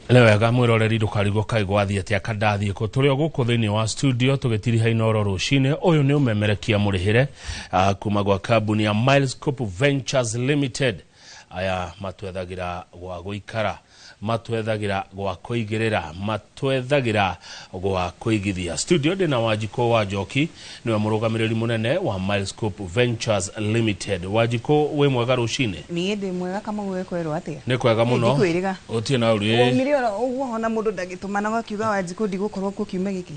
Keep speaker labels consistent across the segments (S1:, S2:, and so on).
S1: Lewega mwiroreri ndukarigwo kaigwathi atia kandathie ko turi guku thiini wa studio tugitiri haina oro rucine uyu ni umemerekia murihire kuma gwa kambuni ya Milescope Ventures Limited aya matwethagira gwa guikara matwethagira gwa kuigirira matwethagira gwa kuigithia studio dina Wajiko wa Njoki niwe murugamiriri munene wa Milescope Ventures Limited. Wajiko we mwega rucine?
S2: Ni ndi mwega kama we kwero atia?
S1: Ni kwega muno. Utie na uri
S2: miliona uguo hona mundu ndagitumana gakiuga Wajiko ndigukorwo ku kiume giki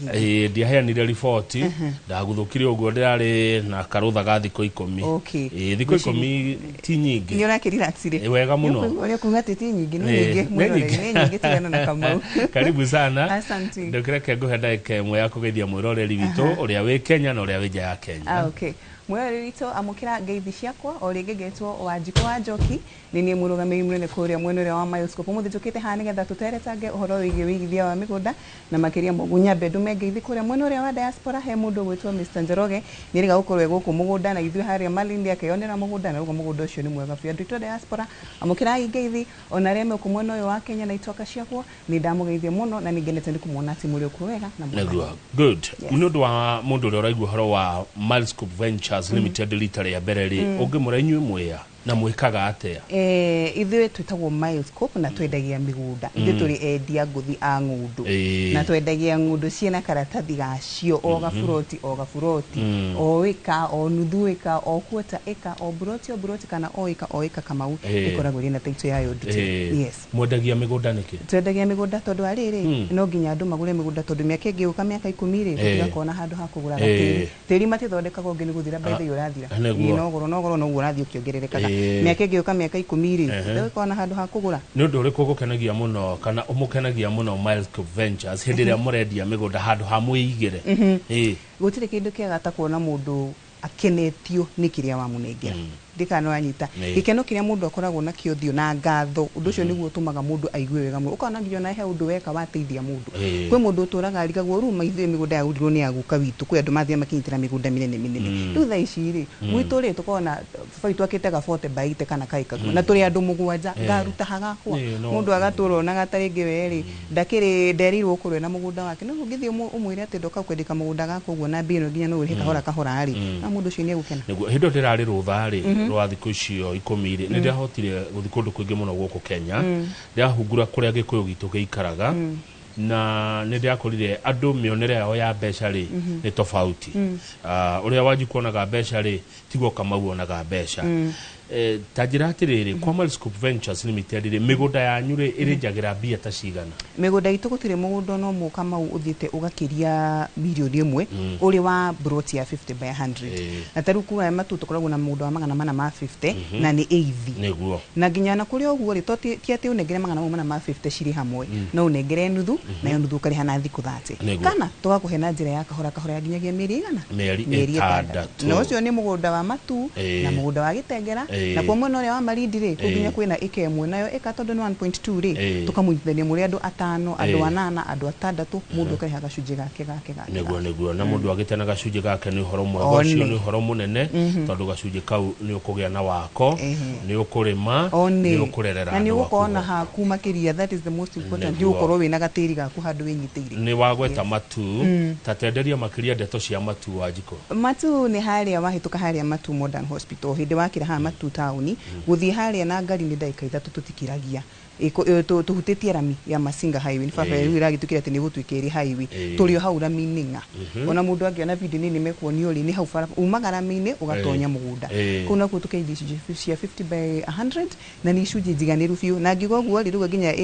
S1: ndiaheanire report ndaguthukire uguo ndirari na karutha ga thiko 10 thiko 10 ti nyingi
S2: ni ona kiriraxire
S1: wega muno
S2: uri kuga ti nyingi ni nyingi tena na Kamau.
S1: Karibu sana.
S2: Asante.
S1: Ndokira kengo hadaike mwe yakugethia mwiroreri witu uria wi Kenya na uria wi nja ya Kenya.
S2: Okay. Mwiroreri witu amukira ngeithi ciakwa ori gegetwo Wajiko wa Njoki ni murugamiri munene kuria mwene wa Milescope muthi njukite hani getha tuteretange uhoro wigi wigithia wa migunda na makiria mugunya bedu mengeithi kuria mwene wa diaspora he mundu gwitwo Mr. Njoroge ni riga gukorwe guku mugunda na ithu haria Malindi akeyonera mugunda na ugo mugunda ucio ni mwega bia ndito diaspora amukira ngeithi ona reme ku mwene uyu wa Kenya na itoka ciakwa ni ndamugeithia muno na ningenete ndikumwona ati muri kuwega na
S1: mwega good mundu wa mundu uri raigwa horo wa Milescope Ventures Limited litare ya bereri ungimura inywe mweya na mwikaga atia
S2: ithuĩ twĩtagwo Milescope na twendagia migunda ithuĩ tũrĩ endia ngũthi a ng'undu na twendagia ng'undu ciena karatathi gacio o gafuroti o ĩka o nuthu ĩka o quarter ĩka o buroti kana o ĩka Kamau ĩkoragwo rĩ na taito yayo nduti yes
S1: mwendagia migunda nĩkĩ
S2: twendagia migunda tondũ arĩrĩ no nginya andũ magũre migunda tondũ mĩaka ĩngĩ ũka mĩaka 10 rĩ tũgakona handũ ha kũgũra tĩri matithondekagwo ngĩ nĩ gũthira baitha ũrathira ni nogoro no ũrathio kĩongererekaga miaka ĩngĩ ũka mĩaka 10 rĩ ndĩkona handũ ha kũgũra
S1: nĩ ũndũ ũrĩkũ gũkenagia mũno kana ũmũkenagia mũno Milescope Ventures hĩndĩ ĩrĩa mũrendia mĩgũnda handũ ha mwĩigĩre
S2: gũtirĩ kĩndũ kĩega ta kuona mũndũ akenetio nĩ kĩrĩa wamũnengera ndikano anyita gikeno kiria mundu akoragwo na kiothio na ngatho undu ucio niguo tumaga mundu aigue wega mundu ukana ngiyo na he undu weka wateithia mundu kwe mundu uturaga arigagwo ru maithe migunda ya udirwo ni aguka witu kwe andu mathia makinyitira migunda minene riu tha ici ri mwitu ri tukona faitu akitega 40 baite kana kaikagu na turi andu mugwanja ngaruta hagakwa mundu agaturwo na gataringi weri ndakiri nderirwo kurwe na mugunda wake no ngithie umwire ati ndoka kwendeka mugunda gako guo na mbino nginya no uri kahora ri na mundu ucio ni egukena
S1: niguo hindo ndirari rutha ri rwa thikũ icio 10 ri nĩ ndahotire guthi kundu kwingi muno guku Kenya ndahungura kuria gikuyu gitu giikaraga na nĩ ndakorire andu mionere yao ya mbeca ri ni tofauti uria wajikuonaga mbeca ri tiguo Kamau onaga mbeca tajira atiriri kwa Milescope Ventures Limited ri migunda yanyu ri irinjagira mbia ta cigana
S2: migunda itu gutire mugunda no mu Kamau uthite ugakiria milioni 1 uri wa broti ya 50 by 100 na taru kuwa matu tukoragwo na mugunda wa magana mana ma 50 na ni eithi
S1: niguo
S2: na ginya na kuria uguo ri ti ati unengere magana mana ma 50 ciri hamwe no unengere nuthu na nuthu kari hana thiku 30 kana tugakuhe na njira ya kahora ya ginyagia mĩeri 6 no ucio ni mugunda wa matu na mugunda wa gitengera na kwa mwena uria wa Malindi ri kuginya kwina ika imwe nayo ika tondu ni 1.2 ri tukamuithania muri andu 5 andu 8 andu 6 mundu kariha gacunji gake
S1: niguo na mundu agitena gacunji gake ni horo mwega ucio ni horo munene tondu gacunji kau ni ukugia na wako ni ukurima ni ukurerera
S2: na ni ukona ha kuma kiria that is the most important ndi ukorwo wina gatiri gaku handu winyitire
S1: ni wagweta matu tatenderia makiria ndeto cia matu Wajiko
S2: matu ni haria wahituka haria Matu Modern Hospital hindi wakira ha Matu tauni guthii haria na ngari ni ndaika 3 tutikiragia tuhutitie rami ya Masinga highway ni baba riu iragitukira ati ni gutwikiri highway turio hau rami nga ona mundu angiona video nini mekuonio ri ni hau fara umaga rami ugatonya mugunda kuna kutukeithia cia 50 by 100 na ni icunji njiganiru biu na ngigo guo ri ruga nginya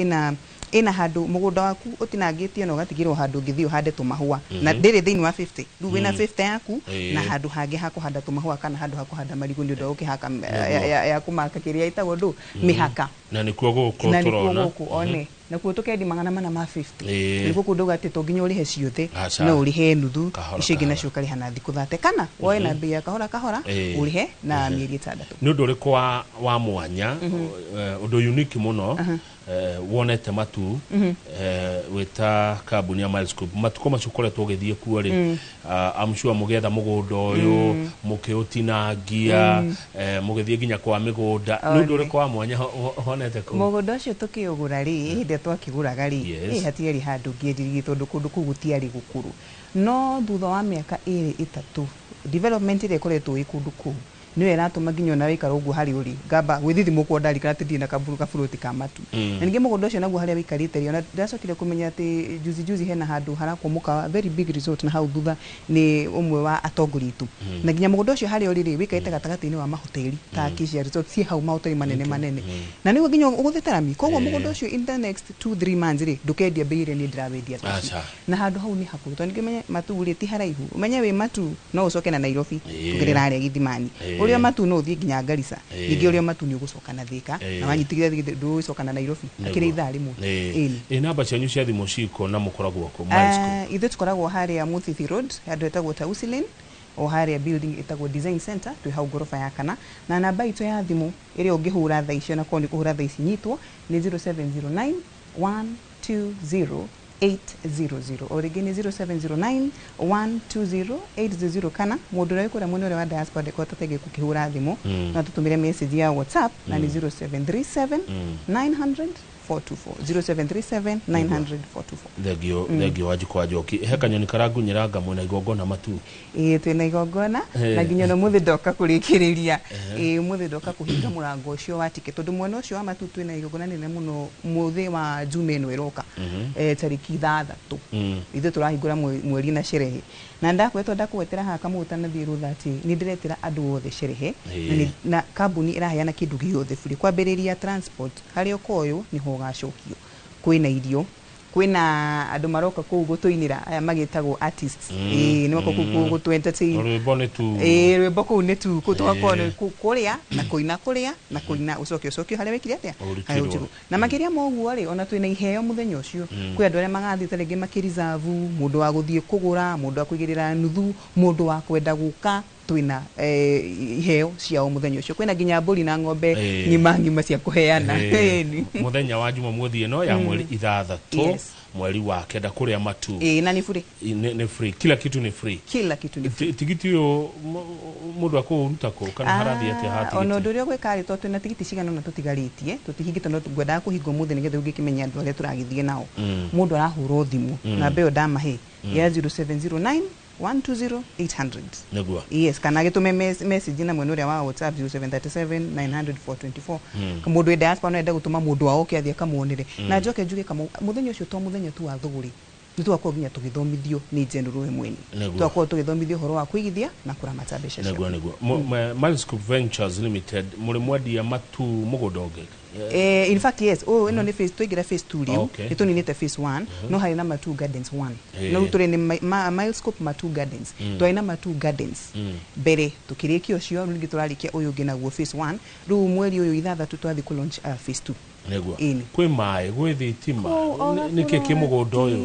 S2: ina handu mugunda waku utinangitie no gatigirwo handu ngithio hande tumahua na ndiri thiini wa 50 ru wina 50 yaku na handu hangi hakuhanda tumahua kana handu hakuhanda marigu ni ndo ukihaka ya kumaka kiria itagwo ndu mihaka
S1: na ni kuo guko turona
S2: one na kuo tukendi magana mana ma 50 niguo kundu gati to nginya urihe ciothe no urihe nuthu icingi na cukari hana thiku 30 kana woe na mbia kahora urihe na mieri 6
S1: ni undu uriku wa mwanya undu unique muno wonete matu weta kambuni ya Milescope matuko macukoretwo githie kuo ri I'm sure mugetha mugunda uyu mukiutinangia mugithie ginya kwa migunda ni undu uriku wa mwanya honete ku
S2: mugunda ucio tukiugura ri hindi ria twakiguraga ri
S1: Yes.
S2: hatiari handu ngiendirie tondu kundu kuu gutiari gukuru no thutha wa miaka 2-3 development ile ikoretwo ikundu kuu niwe ratuma nginya na wikara uguo hari uri ngamba gwithithimo kwa ndari kana tithie na kaburu kaburuti ka matu na ninge mugondo ucio naguo haria wikarite rio na ndacokire kumenya ati juzi hena handu harakomuka very big resort na hau thutha ni umwe wa atongori tu na nginya mugondo ucio haria uri wikarite gatagati-ini wa mahoteli ta Kisia resort si hau mahoteli manene na nigo nginya uguthite rami koguo mugondo ucio in the next 2-3 months ri ndukendia beire ni ndirawendia na handu hau ni hakuru to ninge matu uri ti haraihu umenye wi matu no ucoke na Nairobi tugerera aria Githimani urio matu no thie nginya Garissa ninge urio matu ni ugucoka na Thika na wanyitigire nducoka na Nairobi akiri ithaa rimwe
S1: namba cianyu cia thimu ciko na mukoragwo ko Milescope
S2: ithe tukoragwo haria Muthithi Road handu etagwo Tausi Lane o haria building etagwo Design Center twi hau gorofa ya kana na namba itu ya thimu iri ungihura thaa icio na ko ni kuhura thaa ici nyitwo ni 0709 120 800 o rĩngĩ nĩ 0709-120-800 kana mũndũ ũrĩa wĩkũrĩa mwena ũrĩa wa diaspora ndekota tege kũkĩhũra thimũ na tũtũmĩre message ya WhatsApp na nĩ 0737-900-424 0737-900-424
S1: thegio wanjikwa njoki he kanyoni karangunyĩranga mwena igongona matu
S2: twĩna igongona na nginya no mũthĩ ndoka kũrĩkĩrĩria mũthĩ ndoka kũhinga mũrango ũcio wa tike tondũ mwena ũcio wa matu twĩna igongona nene mũno mũthĩ wa Juma ĩno ĩroka tariki 3 ithuĩ tũrahingũra mweri na sherehe na ndakwetera haha kamũta na thiĩ rũtha atĩ nĩ ndĩretĩra andũ othe sherehe na kambuni ĩraheana kĩndũ gĩothe free kwambĩrĩria transport harĩa ũkoyũ niho gacokio kwĩna irio kwĩna andũ maroka kũu gũtũinĩra aya magĩtagwo artists nĩ mako kũu gũtũ entertain
S1: rwĩmbo nĩ tu
S2: rwĩmbo kũu nĩ tu tũgakorwo kũrĩa na kũina ũcokio harĩa wĩkire atĩa na makĩria ma ũguo rĩ ona twĩna iheo mũthenya ũcio kwĩ andũ arĩa magathiĩ ta rĩngĩ makĩrizavu mũndũ wa gũthiĩ kũgũra mũndũ wa kũigĩrĩra nuthu mũndũ wa kwenda gũka twina iheo ciao muthenya ucio kwina nginya mburi na ng'ombe ngima cia kuheana
S1: muthenya wa Jumamothi ino ya mweri 6 mweri wa kenda kuria matu
S2: na ni free
S1: ni free kila kitu ni free tigiti yo mundu akuruta ko kana harathi ati hati
S2: ono ndurio gwikari to twina tigiti cigana na tutigaritie tutihingite no tugwenda kuhingo muthe nigetha ungikimenya andu aria turagithie nao mundu arahurwo thimu na mbeo damahe ya 0709 120-800
S1: negua
S2: yes kana gitume message na mwena uria wa WhatsApp 0737-900-424 mundu enda diaspora no enda gutuma mundu wao kiathia kamuonire na njoke njuge kama muthenya ucio to muthenya tu wa thuguri ni twakorwo nginya tugithomithio ni general mwene twakorwo tugithomithio horo wa kuigithia na kuramata mbeca
S1: negua Milescope Ventures Limited muri mwendia matu mugodonge
S2: in fact yes ino ni phase 2 igira phase 2 riu ituninite phase 1 no hari na Matu Gardens 1 no turi ni Milescope Matu Gardens twaina Matu Gardens mbere tukirikio cio ringi turarikia uyu ngi naguo phase 1 riu mweri uyu 6 twathi ku launch phase 2
S1: negua kwi mai gwi thitima niki kimugondo uyu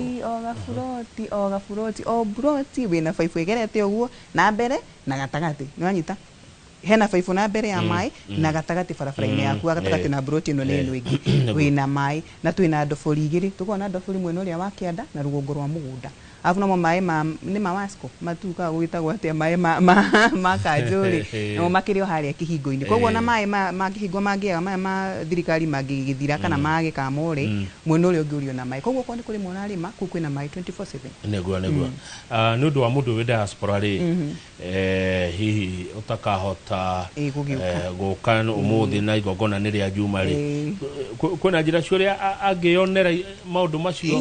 S2: o gafuroti wina faifu egerete uguo na mbere na gatagati ni wanyita hena faifu na mbere ya mai na gatagati barabara-ini yaku gatagati na broti ino ni ino ingi wina mai na twina ndobori igiri tukona ndobori mwena uria wa kianda na rugongo rwa mugunda afu no mai ni mawasco matuka gwitagwo atia mai ma kanjuri no makirio haria kihingo-ini koguo na mai ma kihingo mangiaga mai ma thirikari mangigithira kana mage kamore mwena uria ungiurio na mai koguo ko ni kuri mona rima ku kwina mai 24/7
S1: negua ni undu wa mundu wi diaspora ri hihi utakahota guka umuthi na igongona ni ria Juma ri kwina njira ciuria angionera maundu macio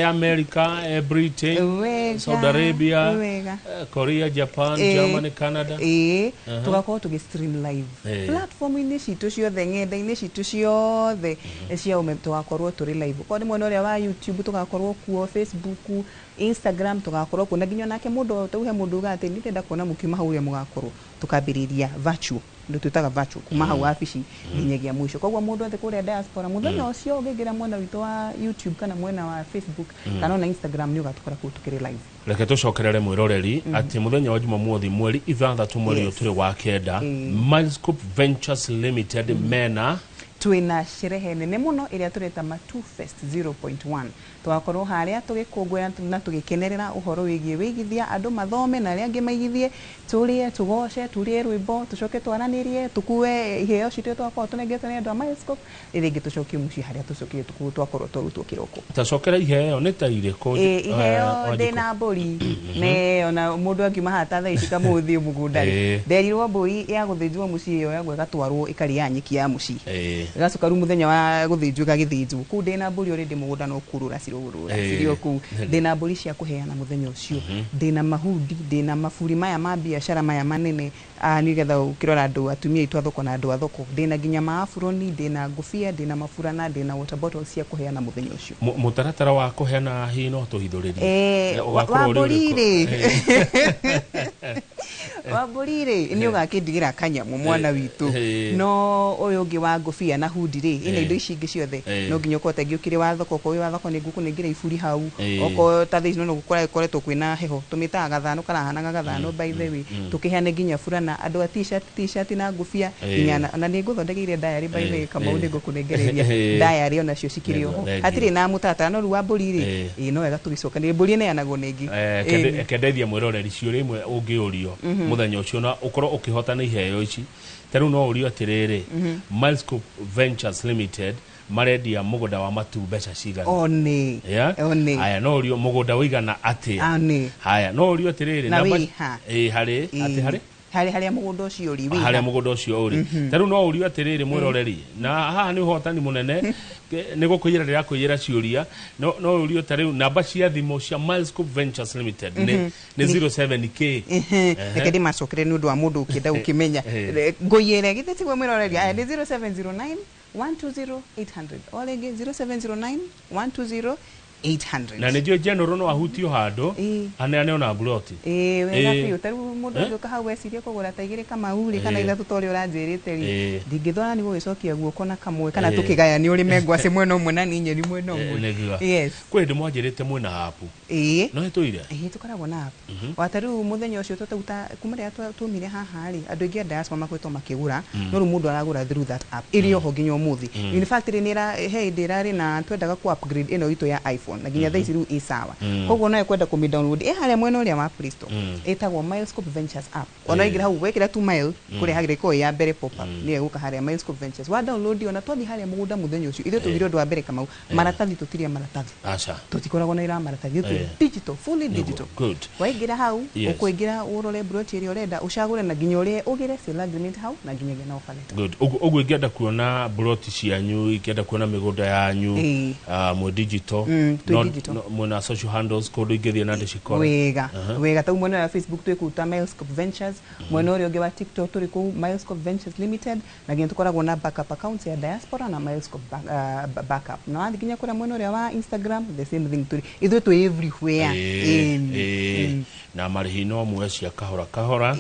S1: America Britain Saudi Arabia Korea Japan Germany Canada
S2: tugakorwo tugistream live platform-ini citu ciothe ng'enda-ini citu ciothe cia tugakorwo turi live kwa ni mwena uria wa YouTube tugakorwo kuo Facebook Instagram tugakorwo kuna nginya nake mundu tuhe mundu gate ni ndenda kuona mukiuma hau uria mugakorwo tukambiriria virtual ndu twitaga virtual kuma hau wabici nginyagia mwisho koguo mundu othe kuria diaspora muthenya ucio ungigira mwena witu wa YouTube kana mwena wa Facebook kana na Instagram ni ugatukora ku tukiri live
S1: reke tucokerere mwiroreri ati muthenya wa Jumamothi mweri 6 mweri turi wa kenda Milescope Ventures Limited mena
S2: twina sherehe nene muno iria tureta Matu Fest 0.1 twakorwo haria tugikungwira na tugikenerera uhoro wigie wigithia andu mathome na aria angi maigithie turie tugoce turie rwimbo tucoke twaranirie tukue iheo citu twakorwo tunengete ni andu a Milescope iringi tucokie muci haria tucokie twakorwo turutwo kiroko
S1: tacokera iheo ni ta iriko
S2: iheo ndina mburi ne ona mundu akiuma hata thaa ici kamuthi mugunda nderirwo mburi ya guthinjwo muci iyo ya gwega twarwo ikaria nyiki ya muci gacoka ru muthenya wa guthinjwo gagithinjwo ku ndina mburi already mugunda no kurura cirugurura cirio ku ndina mburi cia kuheana muthenya ucio ndina mahudi ndina mafuri maya ma biashara maya manene nigetha ukirora andu atumia itu athoko na andu athoko ndina ginya maafuroni ndina ngufia ndina mafurana ndina water bottles cia kuheana muthenya ucio
S1: mutaratara wa kuheana hino tuhithuririe
S2: wa mburi Wamburi ni ugakindigira kanyamu mwana witu no uyu ungi wa ngufia na hudi ri ina indo ici ingi ciothe no nginya ukote ngiukire wa thoko ko wa thoko ni ngukunengira iburi hau oko ta thici no gukoretwo kwina heho tumitaga gathano karahana gathano by the way tukiheane nginya furana andu a t-shirt na ngufia nginya na ni nguthondekeire diary by the way kama undi ngukunengereria diary ona cio cikiri ho hatiri na mutata no ru wa mburi ri no wega tugicoka ni mburi ne yanago nengi
S1: kendeithia mwiroreri cio rimwe ungiurio muthenya ucio na ukorwo ukihotana iheo ici taru no urio atiriri Milescope Ventures Limited marendia mugunda wa Matu mbeca cigana
S2: one
S1: haya no urio mugunda wigana atia haya no urio atiriri
S2: namba
S1: hari ati
S2: hari mugunda ucio uri
S1: hari mugunda ucio uri taru no urio atiriri mwiroreri na haha ni hotani munene ni gukuira rira kuira ciuria no urio taru namba cia thimo cia Milescope Ventures Limited ni 07k
S2: ekedi macokere ni undu wa mundu ukida ukimenya ngoyere githeti gwe mwiroreri aya ni 0709 120 800 olege 0709 120 800
S1: na ndio general no ahutio hando ane ona buloti
S2: wega pio taru mundu ndoka hau esirie kugura taigire kama uri kana ithatu tori uranjirite ri ndingithona ni gugicokia guoko na kamwe kana tukigaya ni uri mengwa se mwena umwe na ninyeri mwena umwe yes
S1: kwe ndimwanjirite mwena hapu no hetuire
S2: tukaragwo na hapu wataru muthenya ucio tuta kumare tumire haha ri andu ingi diaspora makwetwo makigura no ru mundu aragura through that app irio ho nginya umuthi in fact ni ra hey ndirari na twendaga ku upgrade ino itu ya iPhone na ginya thaici ru isawa koguo no ekwenda ku download haria mwena uria wa Play Store etagwo Milescope Ventures app ona igira hau wekira tu mile kuri hagire ko ya mbere pop up ni eguka haria Milescope Ventures wa download ona twathi haria mugunda muthenya ucio ithu tugire ndu wa mbere kama maratathi tutiria maratathi
S1: acha
S2: tutikoragwo na ira maratathi digital fully digital
S1: good
S2: waigira hau ukuingira urore brochure iria urenda ucagure na ginya uria ugire sale agreement hau na ginya gena oferta
S1: good ugu ingienda kuona broti cianyu ikienda kuona migunda yanyu mo digital mwana social handles kodo igethia na ndicikora wega ta mwana wa Facebook twikuta Milescope Ventures mwana uri ungi wa TikTok turi ku Milescope Ventures Limited na ginya tukoragwo na backup account ya diaspora na Milescope backup na nginya kura mwana uri wa Instagram the same thing turi ithu tu everywhere na marihi no mwecia kahora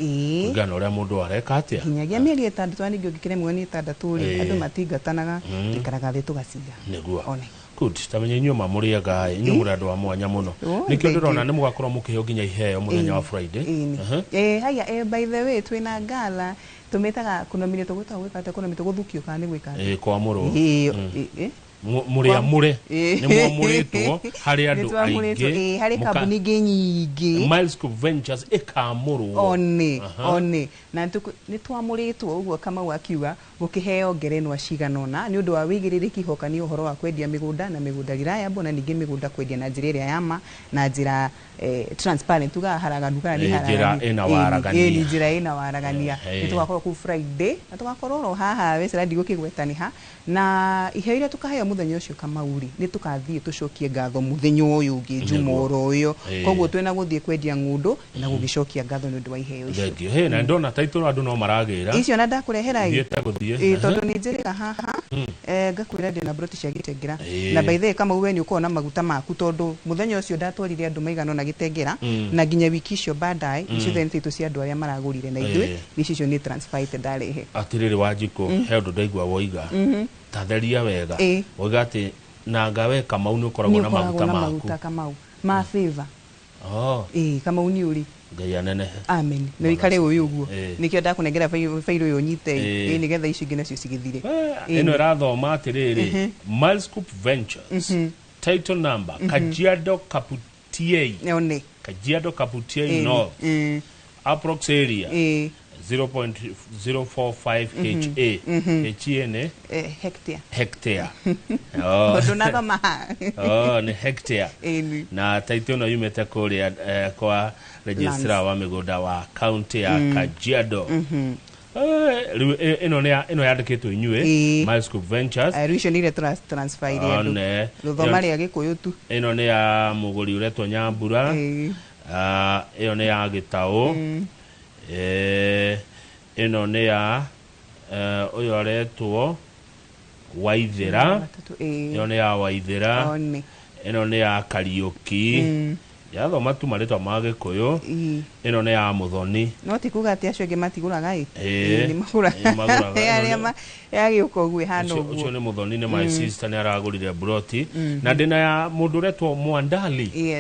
S1: ngano ria mundu areka atia
S2: hinyagia mieri 3 twani ngikire mwani 3 ri andu matingatanaga ikaraga thi tugaciga
S1: niguo one good tamenye nyuma muriaga nyumura ndo wa mwanya muno nikio ndirona ni mugakorwo mukiheo nginya iheo muthenya wa Friday haya
S2: by the way twina gala tumetaga kunominate gwikate kunominate guthukio kana gwika
S1: kwa muru muria mure ni mwamuritwo hari andu aingi
S2: hari kambuni nyingi
S1: Milescope Ventures ikamurwo
S2: one na ni twamuritwo uguo kama wakiuga gukiheo ngerenwa ciganona ni undu wa wigiririki hokani uhoro wa kwendia migunda na migunda riraya bona ningi migunda kwendia na njira iria yama na njira transparent tuga haraganu kana ni haraganu ni njira ina waragania ni tugakorwo ku Friday na tugakorwo ro haha wesera ndigukigwetaniha na iheo iria tukaheo muthenya ucio kama uri ni tukathie tucokie ngatho muthenya uyu ungi jumoro uyu koguo twena guthie kwendia ngundu na gugicokia ngatho ni undu wa iheo icio
S1: he na ndona title andu no maragira
S2: icio na ndakurehera tondu ni njirira haha ngakwira ndina broti cia gitengera na by the way kama uwe ni ukona maguta maku tondu muthenya ucio ndatwarire andu maigano na gitengera na ginya wiki icio baadaye icio then titu cia andu aria maragurire na ithwe icio ni transferite ndarehe
S1: atiriri wajiko he undu ndaigua woiga tatheria wega woiga ati na ngawe kama unu ukoragwo na maguta maku
S2: ma favor kama uni uri
S1: ngai anene
S2: amen no ikare uyu guo nikio ndakunengera failo yo nyite ni getha ici ingĩ nacio cigithire
S1: ino rathoma atiriri Miles Coop Ventures title number Kajiado Kaputiei Kajiado Kaputiei North approx area 0.045 HA hectare ni hectare na title no yumete kuria kwa registrar wa migunda wa county ya Kajiado ino yandikitwo inyue Miles Coop Ventures
S2: ricio ni transfer ile andu ruthoma ria gikuyu tu
S1: ino ni ya muguri uretwo Nyambura iyo ni ya Gitau ino ni ya uyo aretwo Waithira iyo ni ya Waithira ino ni ya Kariuki yathoma tu maritwa mage koyo ino ni ya Muthoni
S2: no tikuga ati acio nge matiguraga ni magura yagi uko gwe hano
S1: ucio ni Muthoni ni my sister ni aragurire broti na ndina ya mundu retwo Mwandali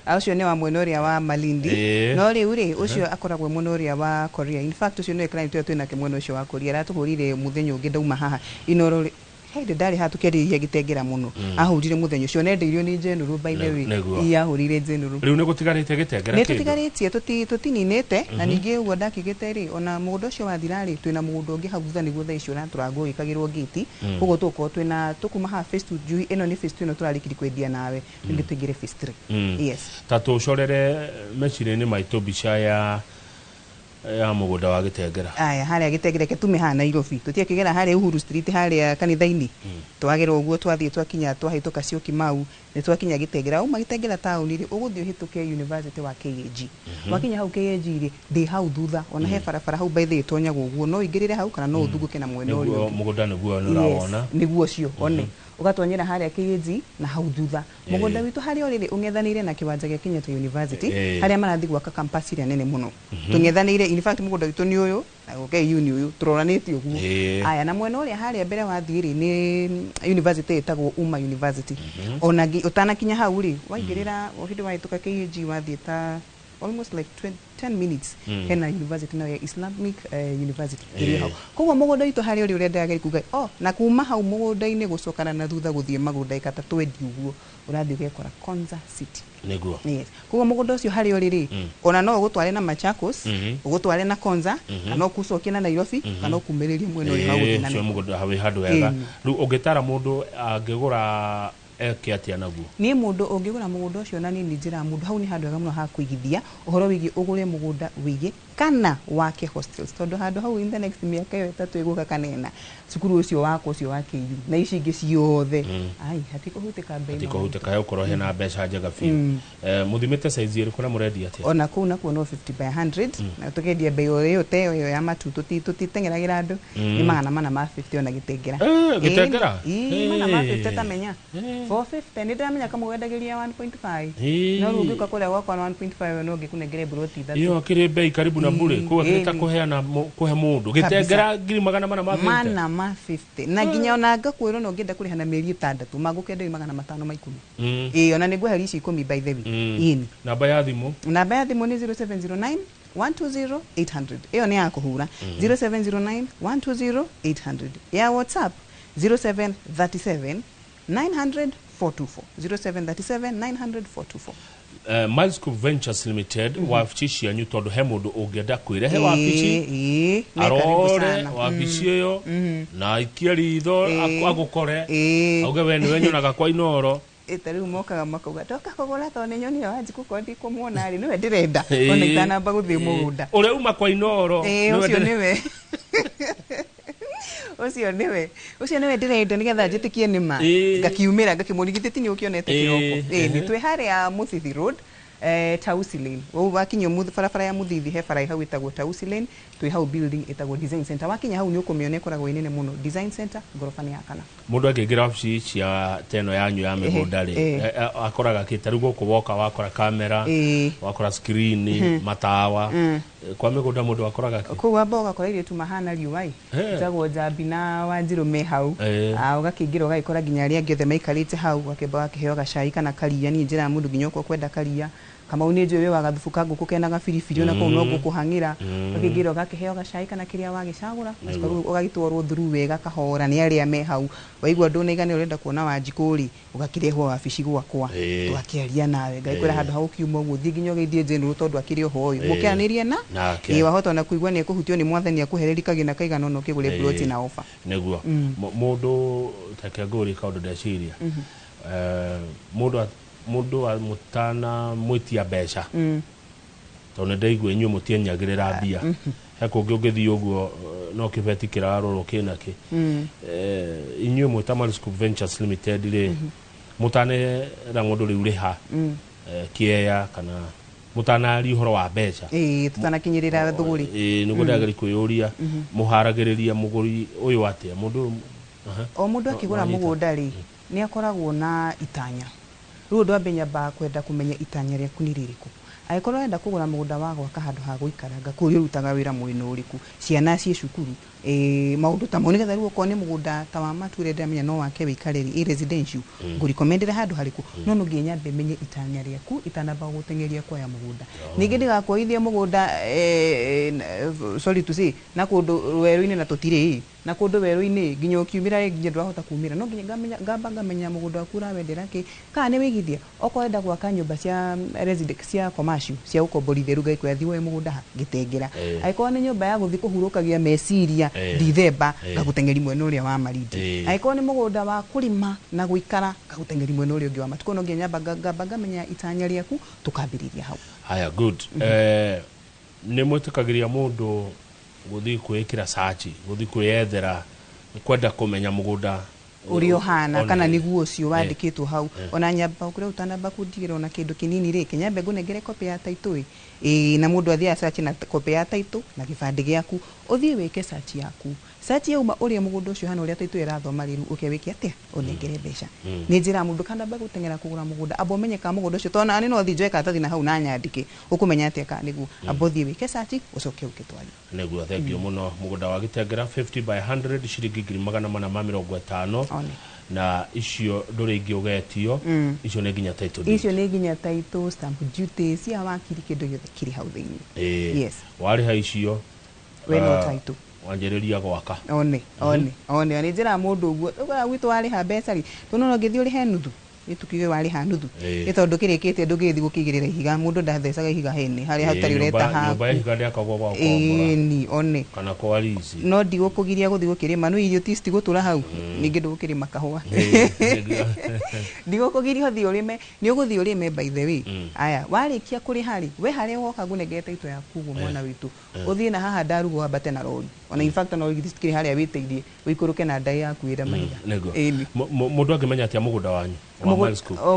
S2: acio ni wa mwenoria wa Malindi no ri uri ucio akoragwe mwenoria wa Korea in fact ucio ni client twina ke mweno ucio wa Korea ratugurire muthenyo ungi ndauma haha inoro hede ndari hatukeriria gitengera muno ahurire muthenyo cio nendeirio ni General by the way ahurire General
S1: riu ne gutigarite gitengera
S2: ne tutigaritie tutininite na ningi ugo ndakigite ri ona mugundo cio wathirari twina mugundo ungi hau thutha niguo tha icio na turago ikagirwo gate ugo tuko twina tukuma ha phase 2 jui eno ni phase 2 no turarikiri kwendia nawe ningi twigire phase 3 yes
S1: tatu corere mecireni maito bica ya mugunda wa gitengera
S2: aya haria gitengera ke tume ha Nairobi tutie kigera haria Uhuru Street haria kanithaini twagera uguo twathie twakinya twahituka cio Kimau ni twakinya gitengera uma gitengera town ri uguthio hituke University wa KAG wakinya hau KAG ri ndi hau thutha ona he barabara hau by the tonya guguo no ingirire hau kana no uthuguke na mwene uri
S1: mugunda niguo nuraona
S2: niguo cio one ugatonyera haria KAG na hau thutha mugunda witu haria uri ungethanire na kiwanja gya Kenyatta University haria marathi gwaka campus ria nene muno tungethanire in fact mugunda witu ni uyu na uke uni uyu turoranitio guo aya na mwene uri haria mbere wa thiri ni university etagwo Uma University ona utanakinya hau ri waingirira uhidi waituka KAG wathieta almost like 10 minutes hena university na ya Islamic University iri hau koguo mugunda itu hari uri urenda yageri kuga na kuma hau mugunda-ini gucokana na thutha guthie magunda ikata twendi uguo urathi ugekora Konza City
S1: niguo
S2: yes koguo mugunda ucio hari uri ri ona no ugutware na Machakos ugutware na Konza kana ukucokia na Nairobi kana ukumiririe mwene uri hau
S1: na cio mugunda hawe handu wega riu ungitara mundu angigura atia naguo
S2: ni mundu ungigura mugunda ucio na ni njira mundu hau ni handu wega muno ha kuigithia uhoro wigi ugure mugunda wigi kana wake hostels tondu handu hau in the next miaka yo 3 iguka kanena cukuru ucio wako ucio wake yu na ici ingi ciothe ai hatikuhutika bei
S1: hatikuhutika yo koro hena mbeca njega fiu muthimite size iri kuna muredia atia
S2: ona ku na kuona 50 by 100 na tukendia bei yo te yo ya matu tutitengeragira andu ni magana mana ma 50 ona gitengera
S1: gitengera
S2: mana ma 50 tamenya 450 ni ndamenya kama wendagiria 1.5 no rugika kule wako na 1.5 no gikunengere broti thatu
S1: iyo akiri bei karibu na bure kwa kita kuheana kuhe mundu gitengera ngiri magana mana ma
S2: 50 na nginya ona ngakwiro no ngenda kurihana mieri 6 magukende magana 5 ma 10 ona niguo heri ici 10 by the way
S1: namba ya thimu
S2: ni 0709 120 800 iyo ni yakuhura 0709 120 800 ya WhatsApp 0737 900 424 0737 900 424
S1: Miles Coop Ventures Limited wafici yanyu tondu he mundu ungenda kwire wafici arore wafici yo na ikiari itho agukore auge we ni wenyonaga kwa inoro
S2: etariu mokaga makauga toka kugura tone nyoni wanji kukondi kumuona ari niwe ndirenda ona itanamba guthie mugunda
S1: ure uma kwa inoro
S2: ucio niwe ucio niwe ndirenda nigetha njitikie nima ngakiumira ngakimurigithiti ni ukionete kiroko ni twe haria Muthithi Road Tausi Lane wakinya barabara ya Muthithi he bara hau itagwo Tausi Lane twi hau building itagwo Design Center wakinya hau ni ukumione koragwo inene muno Design Center gorofa ni ya kana
S1: mundu angigira ofisi cia teno yanyu ya migunda ri akoraga kitaru guku woka wakora kamera wakora screen matawa kwa migunda mundu akoraga
S2: ku wamba ugakora ile tu mahana riuai itagwo Jambi na Wanjiru me hau ugakingira ugakora ginya ria ngiothe maikarite hau akeba akiheo gacai kana karia ni njira mundu ginya uko kwenda karia kama unije wewe wagathubuka nguku kena gabiribiri ona ko no ngukuhangira ukingiro gakiheo gacai kana kiria wagicagura ugagitwarwo through wega kahora ni aria me hau waigua ndunaiganira urenda kuona Wanjikuri ugakirehwo wabici gwakwa twakiaria nawe ngaikwira handu hau kiuma uguo thi nginya geithie general tondu akiri hoyo mukianirie na wahota na kuigua ni kuhutio ni mwathani akuhereri kagina kaigana no kigure plot na offer
S1: neguo mundu takaguri kaundu ndeciria mundu wa mutana mwitia mbeca tondu ndaigua inyu mutianyagirira mbia hekungi ungithii uguo no kibeti kiraroro kinaki inyu mwita Miles Cup Ventures Limited ri mutane ra ngundu riu riha kiea kana mutana ari horo wa mbeca
S2: tutanakinyirira thuguri
S1: niguo ndageri kuyuria muharagiriria muguri uyu atia mundu
S2: o mundu akigura mugunda ri ni akoragwo na itanya riu ndo ambenya kwenda kumenya itanya riaku ni ririku aikorwo enda kugura mugunda wa gwaka handu ha guikaranga kuri rutaga wira mwino uriku ciana cie cukuru maundu ta moni gatharu ko ni mugunda ta wa mature ndamenya no wake wikareri residential nguri commendera handu hariku no no nginya mbenye itanya riaku itanamba gutengeria kwa ya mugunda ningi ndigakoithie mugunda sorry to say na kundu weru-ini na tutire na kundu weru-ini nginya ukiumira nginya ndwahota kumira no nginya ngamenya mugunda waku rawendera ki kana ni wigithia okwenda gwaka nyumba cia residence cia commercial cia ukomborithia ruga ikwe thiwe mugunda gitengera aikorwo ni nyumba ya guthi kuhurukagia meciria Dithemba gagutengeri mwene uria wa Marindi aikorwo ni mugunda wa kurima na guikara gagutengeri mwene uria ungi wa Matuko no nginya ngamenya itanya riaku tukambiriria hau
S1: haya good ni mwitikagiria mundu guthi kwikira search guthi kwiyethera kwenda kumenya mugunda
S2: urio hana kana niguo ucio wandikitwo hau ona nyamba ukure utanamba kundigira ona kindu kinini ri kinyambe ngunengere copy ya title na mundu athia search na copy ya title na gibande giaku uthie wike search yaku search yauma uria mugunda ucio hana uria title irathoma riru ukewiki atia unengere mbeca ni njira mundu kana ba gutengera kugura mugunda abo menyeka mugunda ucio tona ani no thije katathi na hau na nyandike ukumenya atia ka niguo abo thie wike search ucoke ukitwari
S1: niguo thengio muno mugunda wa Gitengera 50 by 100 shilingi 450 na icio nduri ingi ugetio icio ne nginya title
S2: icio ne nginya title stamp duty cia wakiri kindu githe kiri hau thini yes
S1: wari ha icio
S2: we no title
S1: wanjiriria gwaka
S2: one ni njira mundu uguo uga gwitu wari ha mbeca ri tuno ngithi uri he nuthu itukiwe wari ha nuthu itondu kirikite ndugithi gukigirira ihiga mundu ndathecaga ihiga hene hari hatari ureta ha
S1: nyumba ihiga ndiakagwo gwa
S2: ni one
S1: kana kwarici
S2: no ndigukugiria guthi gukirima no irio tisti gutura hau ningi ndugukirima kahua ndigukugiria thi urime ni uguthi urime by the way aya warikia kuri hari we hari woka gunegete ito yaku guo mwana witu uthie na haha ndarugo abate na rodi ona in fact no igithikiri hari awiteithie wikuruke na ndai yaku ira mahiga
S1: mundu akimenya atia mugunda wanyu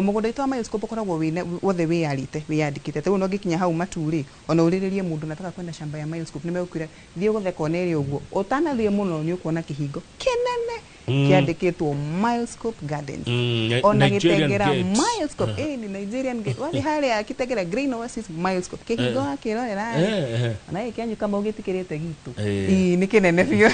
S2: mugunda itu wa Miles Cup ukoragwo wothe wiyarite wiyandikite riu no ngikinya hau maturi ona uriririe mundu nataka kwenda shamba ya Miles Cup nimegukira thie guthe koneri uguo utanathie muno ni ukuona kihingo kinene kiandikitwo Miles Cup Gardens ona Gitengera Miles Cup ni Nigerian gate wali hali ya Gitengera Green Oasis Miles Cup kihingo akirorera ona ikianyu kama ugitikirite gitu ni kinene biu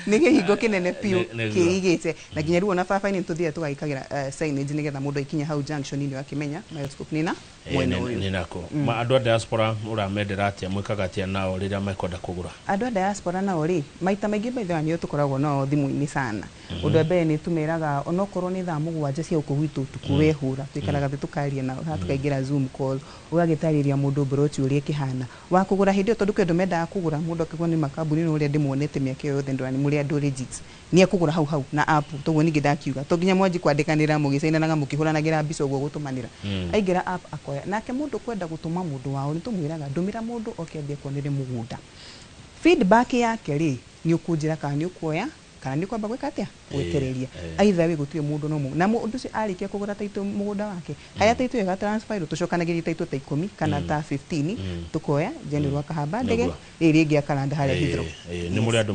S2: ni kihingo kinene biu kiigite na nginya ruo na baba ni tuthie tugaikagira signage nigetha mundu ikinya hau junction ni akimenya Miles Cup nina mwene uyu
S1: ni nako andu a diaspora uramendera atia mwikaga atia nao riria mekwenda kugura
S2: andu a diaspora nao ri maita maingi baitha ni tukoragwo no thimu-ini sana undu mbere ni tumeraga onokorwo ni thaa 7 cia ukugwitu tukuwe hura twikaraga tukaria na tukaingira Zoom call ugagitariria mundu brochi uria kihana wa kugura hindi tondu kendo menda kugura mundu akigwa ni makambuni no uria ndimuonete miaka yothe ndwani muri andu legit ni akugura hau na app toguo ningi ndakiuga to nginya mwanji kwandikanira mugicainanaga mukihuranagira mbica uguo gutumanira aingira app akoya nake mundu kwenda gutuma mundu wao ni tumwiraga ndumira mundu okendie kuonere mugunda feedback yake ri ni ukunjira kana ni ukuoya kana ni kwamba gwika atia gwetereria aitha we gutue mundu no na mundu ucio arikia kugura taito mugunda wake haya taito ya transfer tucokanagiria taito ta 10 kana ta 15 tukoya general akahamba ndege iri ingi akaranda haria hithro
S1: ni muri andu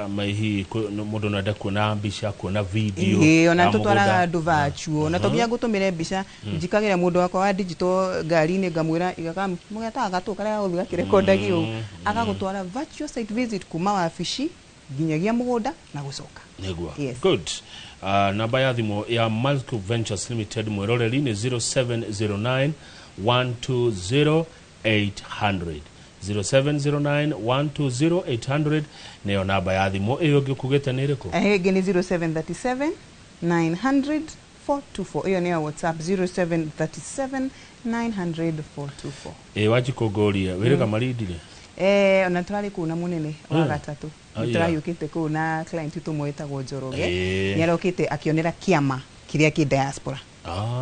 S1: maihi mundu no enda kuona mbica kuona video
S2: ona tutwaraga andu virtual na toginya gutumire mbica njikagira mundu wakwa wa digital ngari-ini ngamwira igaka mugeta agatu karia uthi gakirekondagio akagutwara virtual site visit kuma wabici ginyagia mugunda na gucoka
S1: negwa
S2: Yes.
S1: good namba ya thimo ya Miles Group Ventures Limited mwiroreri ni 0709 120 800 0709 120 800 neyo namba ya thimo iyo ngikugete niriko
S2: Ahege ni 0737 900 424 iyo ni ya WhatsApp 0737 900 424
S1: wajikogoria wirika marindire
S2: ona twari kuna munene wa gatatu turayukite kuna client tumwetagwo Njoroge niarokite akionera kiama kiria ki diaspora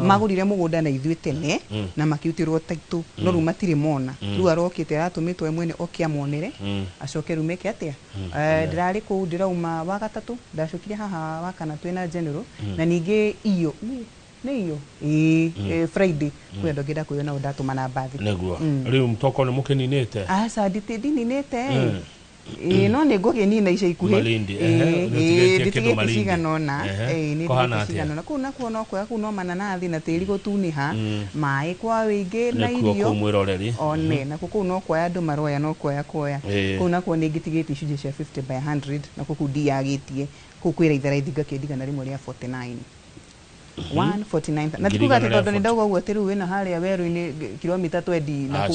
S2: magurire mugunda na ithuĩ tene na makiutirwo taitu no ru matire mona ru arokite atumitwe mwene okiamonere acoke rumeke atia ndirari ku ndirauma wa gatatu ndacokire haha wa kana twina general na ninge iyo nä iyo Friday kwenda ngenda kuyona ndatuma na bathi
S1: negua riu mtoko ni mukeninete
S2: asa ndininete no nä ngå gä nina ica ikuhä ciganona nä kå nakuo no kwega kå no mananathi na tä ri gå tunä ha maä kwa wä ingä na irio one nakuo kå no kwaya andå maroya no kwaya kå nakuo nä ngä tigä te icunjä cia 50 by 100 na kå kå ndiagä tie kå kwä ra ithara ithinga kä ndigana rä mwe rä a 49 149 na tikuga ati tondu ni ndauga uguo ati riu wina haria weru-ini kilomita 20 na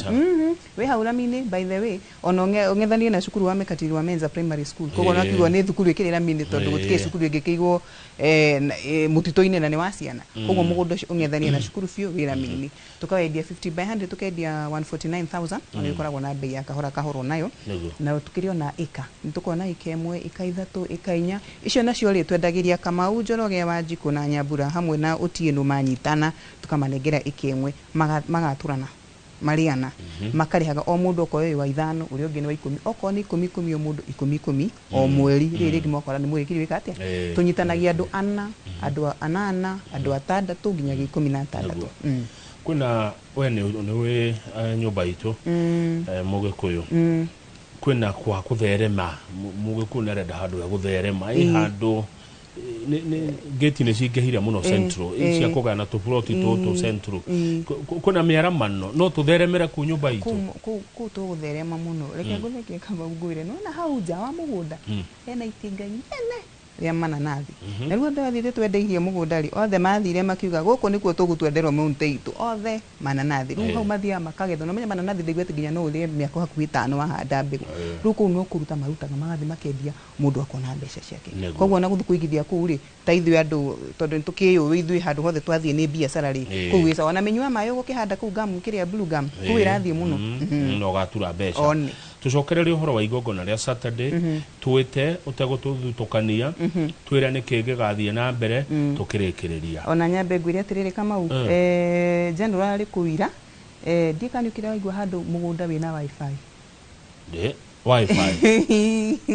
S2: we haurami-ini by the way ona ungethanie na cukuru wa Mekatili wa Menza Primary School koguo no kiugo ni thukuru ikirira mini tondu gutike cukuru ingikigwo mutito-ini na ni wa ciana koguo mugunda ucio ungethanie na cukuru biu wira-mini tukawendia 50 by 100 tukendia 149,000 ona ikoragwo na bei ya kahoro nayo na tukirio na ika nitukuona ika imwe ika ithatu ika inya icio nacio ri twendagiria Kamau Njoroge wa Njiko na Nyambura hamwe na Otieno manyitana tukamanengera ikemwe magaturana mariana makarihaga o mundu okoyo wa 5 uri ungi ni wa 10 oko ni 10 o mundu 10 o mweri riri ngimokora ni mweri kiri wikatia tunyitanagia andu ana andu anana andu atandatu nginyagia 16
S1: kwina we ni we nyumba itu mugikuyu kwina kwa kutherema mugikuyu nerenda handu ya gutherema handu ni geti ne cingehire muno central cia kugana tuploti to central kuna miaramano no tutheremera ku nyumba itu
S2: ku tugutherema muno reke ngutheke kama nguire no na hau nja wa mugunda hena itinga nyene ria mananathi na ruo ndathire twendeirie mugunda ri othe mathire makiuga guku nikuo tugutwenderwo munte itu othe mananathi ru hau mathia makagethwo no menya mananathi ndigwete nginya no uri miako hakuhi 5 wahanda mbegu ru ku no kuruta marutaga magathi makendia mundu akona mbeca ciake koguo na guthu kuigithia ku ri ta ithuĩ andu tondu tukiyo ithuĩ handu hothe twathie ni biacara ri ku wica ona menyua mayo gukihanda ku gamu kiria blue gum ku irathie muno
S1: no gatura mbeca tucokererie uhoro wa igongona ria Saturday twite utegututhutukania twira ni kege gathie na mbere tukirikiriria
S2: ona nyambe ngwire atiriri Kamau general kuira ndikaniukira waigua handu mugunda wina wifi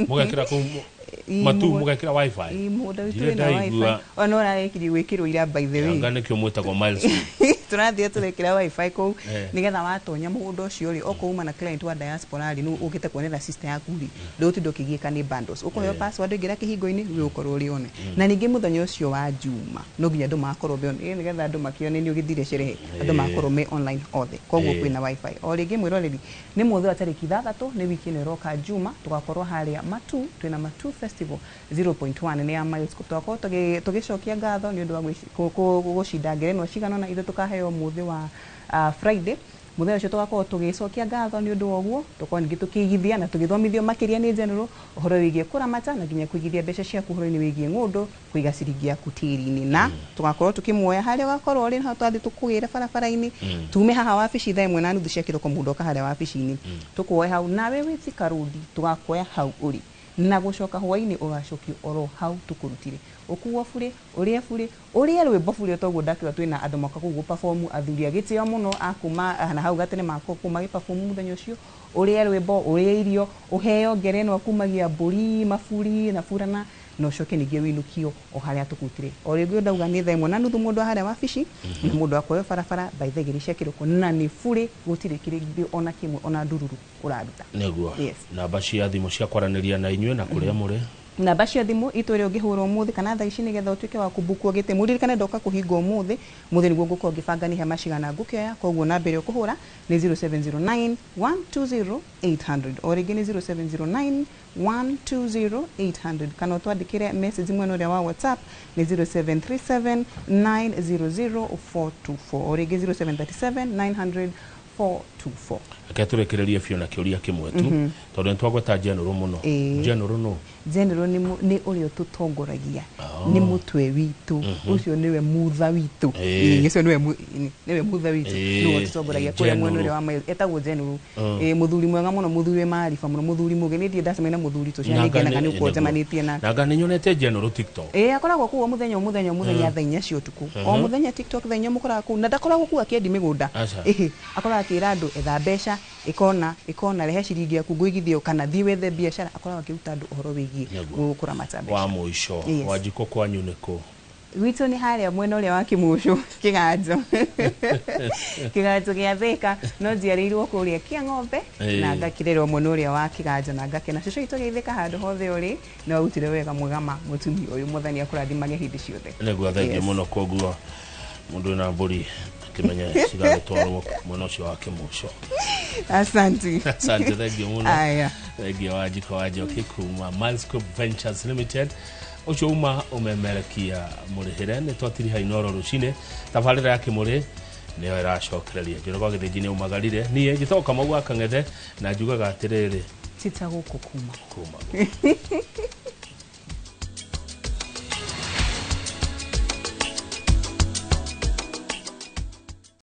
S1: mugekira ku matu mugekira wifi
S2: mugunda witu wina wifi ona urarekiri gwikirwo ira by the way
S1: ngane kyo mwetagwo Miles
S2: turathie turekira wifi ku nigetha watonya mugunda ucio ri okuuma na client wa diaspora ri nu ukite kuonera sister yaku ri ndutindo kigieka ni bundles ukoyo password ngira kihingo-ini ri ukorwo ri one na ningi muthenya ucio wa Juma no nginya andu makorwo be nigetha andu makione ni ugithire sherehe andu makorwo me online othe koguo kwina wifi o ringi mwiroreri ni muthe wa tariki 3 ni wiki ni roka Juma tugakorwo haria Matu twina Matu Festival 0.1 ni ya Miles tugakorwo tugicokia ngatho ni undu wa gucinda ngerenwa ciganona ithu tukaheo muthi wa Friday muthenya ucio tugakorwo tugicokia ngatho ni undu woguo tukorwo ningi tukigithia na tugithomithio makiria ni general uhoro wigie kuramata na nginya kuigithia mbeca ciaku uhoro-ini wigie ng'undu kuiga ciringi yaku tiri-ini na tugakorwo tukimwoya haria ugakorwo ri na twathi tukugira barabara-ini tume haha wabici thaa 1:30 cia kiroko mundoka haria wabici-ini tukuoya hau nawe witika rudi tugakoya hau uri na gucoka hwaini ugacokio oro hau tukurutire ukuwa bure uria bure uria rwimbo bure toguo ndakira twina andu maka kugu perform athuri agitio muno akuma na hau gatene mako kuma perform muthenya ucio uria rwimbo uria irio uheo ngerenwa kumagia mburi maburi na burana no coke ningi winukio o haria tukutire o ringi ndauga ni thaa 1:30 mundu haria wabici na mundu akoyo barabara by the giri cia kiroko na ni bure gutire kiringi ona kimwe ona ndururu uraruta
S1: neguo namba cia thimu cia kwaraniria na inywe na kuria muri
S2: namba cia thimu itwire ungihura umuthi kana thaa ici nigetha utuike wa kubukwo gite muririkane ndoka kuhinga umuthi niguo nguko ngibanga ni hema cigana ngukioya koguo namba ire ukuhura ni 0709 120 800 o ringi ni 0709 120 800 kana twandikire message mwene uria wa WhatsApp ni 0737 900 424 o ringi 0737 900 424
S1: akaturekereria Fiona kiuria kimwe tu tondu twagweta general muno general no
S2: general ni urio tutongoragia ni mutwe witu ucio niwe mutha witu icio niwe mutha witu no tutongoragia kwa mwene uria wa mail etagwo general muthuri mwega muno muthuri maarifa muno muthuri mugeni ndie ndasemena muthuri tu cia nigena kana uko njamanitie nake
S1: naga ni nyonete general TikTok
S2: akoragwo kuo muthenya thaa 4 cia utuku o muthenya TikTok thaa 4 mukoraga ku na ndakoragwo ku akiendi migunda akoraga akira andu etha mbeca ikona rehe ciringi yaku nguigithio kana thi wethe biashara akoraga akiruta andu uhoro wigie gukura matambe
S1: wa muico wajiko kwanyu niko
S2: wito ni haria mwena uria wa Kimucu kiganjo gia Thika no njiarirwo kuria Kiang'ombe na ngakirerwo mwena uria wa Kiganjo na ngakena cucu itu geithika handu hothe uri no utire wega mwegama mutumi uyu muthani akurathimage hindi ciothe
S1: niguo thengi muno koguo mundu na mburi kimenya cigatwarwo mwena ucio wa Kimucu
S2: asante
S1: thengi muno aya thengi wajiko wajoki kuma Milescope Ventures Limited ucio uma umemerekia murihire ni twatiri hainoro rucine tabarira ya Kimuri niyo iracokereria njorogo githijini umagarire niye gitoka magwa kang'ethe na njugaga atiriri
S2: tita guku kuma